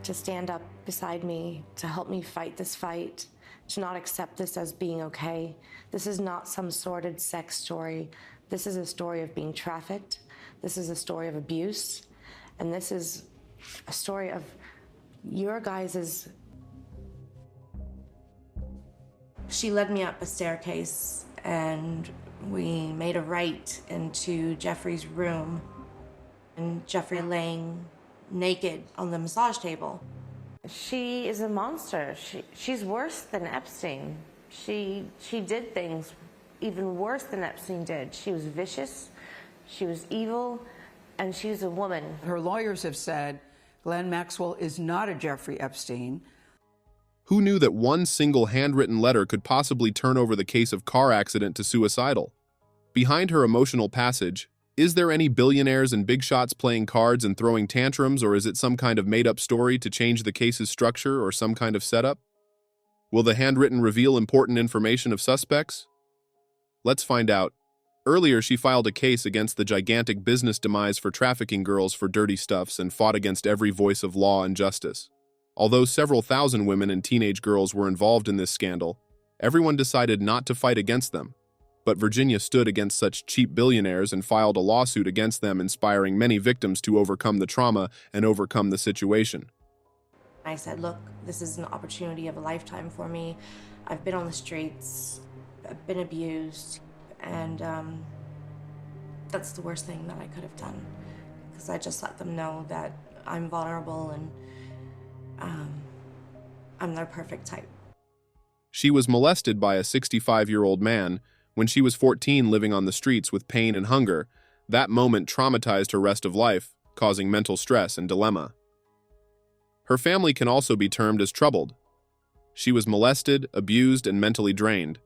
to stand up beside me, to help me fight this fight, to not accept this as being okay. This is not some sordid sex story. This is a story of being trafficked. This is a story of abuse. And this is a story of your guys's. She led me up a staircase and we made a right into Giuffre's room, and Giuffre laying naked on the massage table. She is a monster. She's worse than Epstein. She did things even worse than Epstein did. She was vicious, she was evil, and she's a woman. Her lawyers have said Ghislaine Maxwell is not a Jeffrey Epstein. Who knew that one single handwritten letter could possibly turn over the case of car accident to suicidal? Behind her emotional passage, is there any billionaires and big shots playing cards and throwing tantrums, or is it some kind of made-up story to change the case's structure or some kind of setup? Will the handwritten reveal important information of suspects? Let's find out. Earlier, she filed a case against the gigantic business demise for trafficking girls for dirty stuffs and fought against every voice of law and justice. Although several thousand women and teenage girls were involved in this scandal, everyone decided not to fight against them. But Virginia stood against such cheap billionaires and filed a lawsuit against them, inspiring many victims to overcome the trauma and overcome the situation. I said, look, this is an opportunity of a lifetime for me. I've been on the streets, I've been abused, and that's the worst thing that I could have done, because I just let them know that I'm vulnerable and I'm their perfect type. She was molested by a 65-year-old man when she was 14, living on the streets with pain and hunger. That moment traumatized her rest of life, causing mental stress and dilemma. Her family can also be termed as troubled. She was molested, abused, and mentally drained.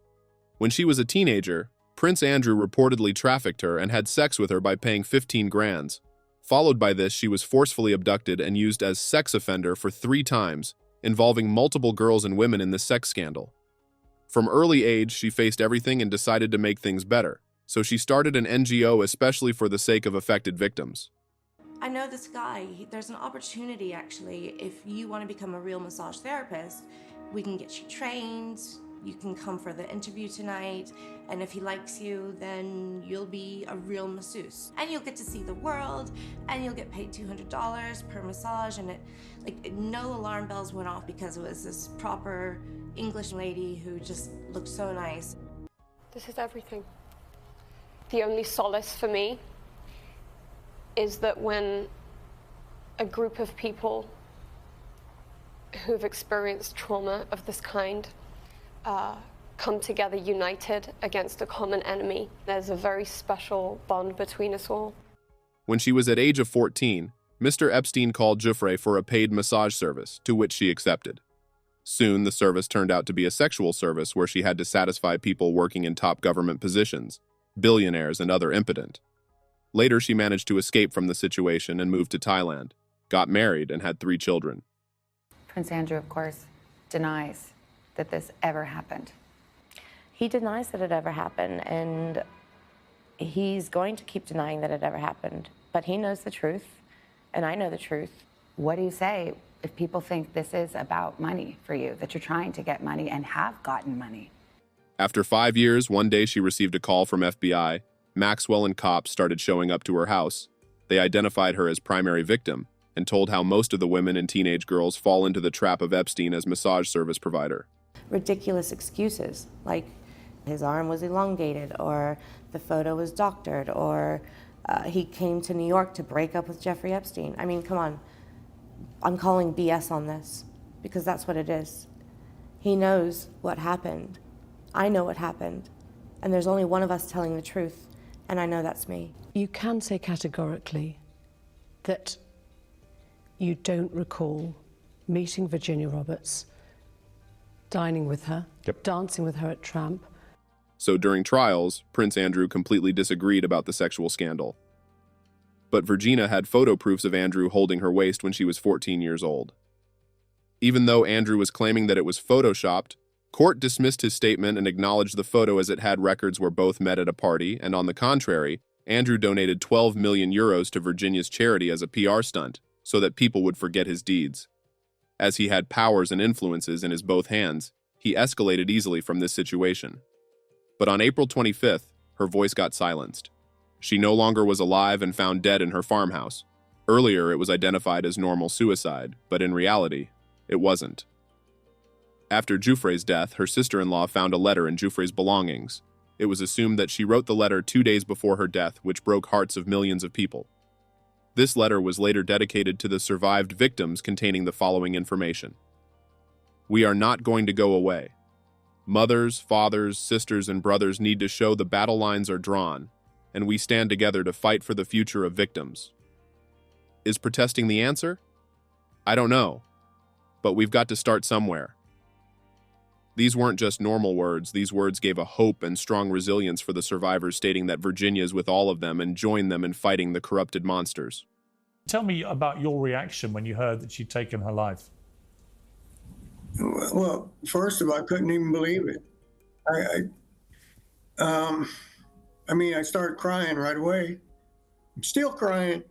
When she was a teenager, Prince Andrew reportedly trafficked her and had sex with her by paying 15 grand. Followed by this, she was forcefully abducted and used as sex offender for 3 times, involving multiple girls and women in this sex scandal. From early age, she faced everything and decided to make things better, so she started an NGO especially for the sake of affected victims. I know this guy. There's an opportunity, actually. If you want to become a real massage therapist, we can get you trained. You can come for the interview tonight, and if he likes you, then you'll be a real masseuse. And you'll get to see the world, and you'll get paid $200 per massage, and no alarm bells went off because it was this proper English lady who just looked so nice. This is everything. The only solace for me is that when a group of people who've experienced trauma of this kind come together united against a common enemy, there's a very special bond between us all. When she was at age of 14, Mr. Epstein called Giuffre for a paid massage service, to which she accepted. Soon, the service turned out to be a sexual service where she had to satisfy people working in top government positions, billionaires, and other impotent. Later, she managed to escape from the situation and moved to Thailand, got married, and had 3 children. Prince Andrew, of course, denies that this ever happened. He denies that it ever happened, and he's going to keep denying that it ever happened. But he knows the truth, and I know the truth. What do you say if people think this is about money for you, that you're trying to get money and have gotten money? After 5 years, one day she received a call from FBI. Maxwell and cops started showing up to her house. They identified her as primary victim and told how most of the women and teenage girls fall into the trap of Epstein as massage service provider. Ridiculous excuses, like his arm was elongated, or the photo was doctored, or he came to New York to break up with Jeffrey Epstein. I mean, come on. I'm calling BS on this, because that's what it is. He knows what happened. I know what happened. And there's only one of us telling the truth, and I know that's me. You can say categorically that you don't recall meeting Virginia Roberts, dining with her, dancing with her at Tramp. So during trials, Prince Andrew completely disagreed about the sexual scandal. But Virginia had photo proofs of Andrew holding her waist when she was 14 years old. Even though Andrew was claiming that it was photoshopped, court dismissed his statement and acknowledged the photo as it had records where both met at a party, and on the contrary, Andrew donated 12 million euros to Virginia's charity as a PR stunt, so that people would forget his deeds. As he had powers and influences in his both hands, he escalated easily from this situation. But on April 25th, her voice got silenced. She no longer was alive and found dead in her farmhouse. Earlier, it was identified as normal suicide, but in reality, it wasn't. After Giuffre's death, her sister-in-law found a letter in Giuffre's belongings. It was assumed that she wrote the letter 2 days before her death, which broke hearts of millions of people. This letter was later dedicated to the survived victims, containing the following information. "We are not going to go away. Mothers, fathers, sisters, and brothers need to show the battle lines are drawn, and we stand together to fight for the future of victims." Is protesting the answer? I don't know, but we've got to start somewhere. These weren't just normal words. These words gave a hope and strong resilience for the survivors, stating that Virginia's with all of them and join them in fighting the corrupted monsters. Tell me about your reaction when you heard that she'd taken her life. Well, first of all, I couldn't even believe it. I started crying right away. I'm still crying.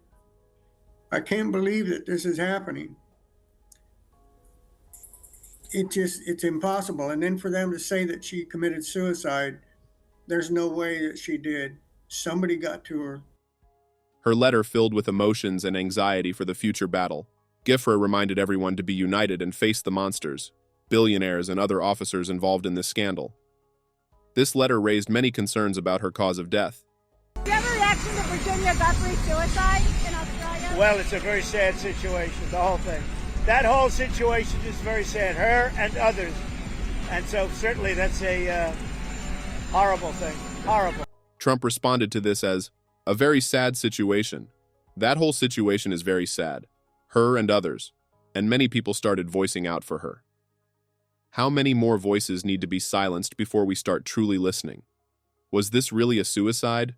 I can't believe that this is happening. It's impossible. And then for them to say that she committed suicide, there's no way that she did. Somebody got to her. Her letter filled with emotions and anxiety for the future battle. Giuffre reminded everyone to be united and face the monsters, billionaires, and other officers involved in this scandal. This letter raised many concerns about her cause of death. Do you have a reaction to Virginia Giuffre's suicide in Australia? Well, it's a very sad situation, the whole thing. That whole situation is very sad, her and others. And so certainly that's a horrible thing, horrible. Trump responded to this as, "A very sad situation. That whole situation is very sad. Her and others." And many people started voicing out for her. How many more voices need to be silenced before we start truly listening? Was this really a suicide?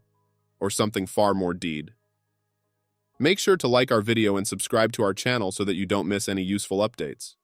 Or something far more deed? Make sure to like our video and subscribe to our channel so that you don't miss any useful updates.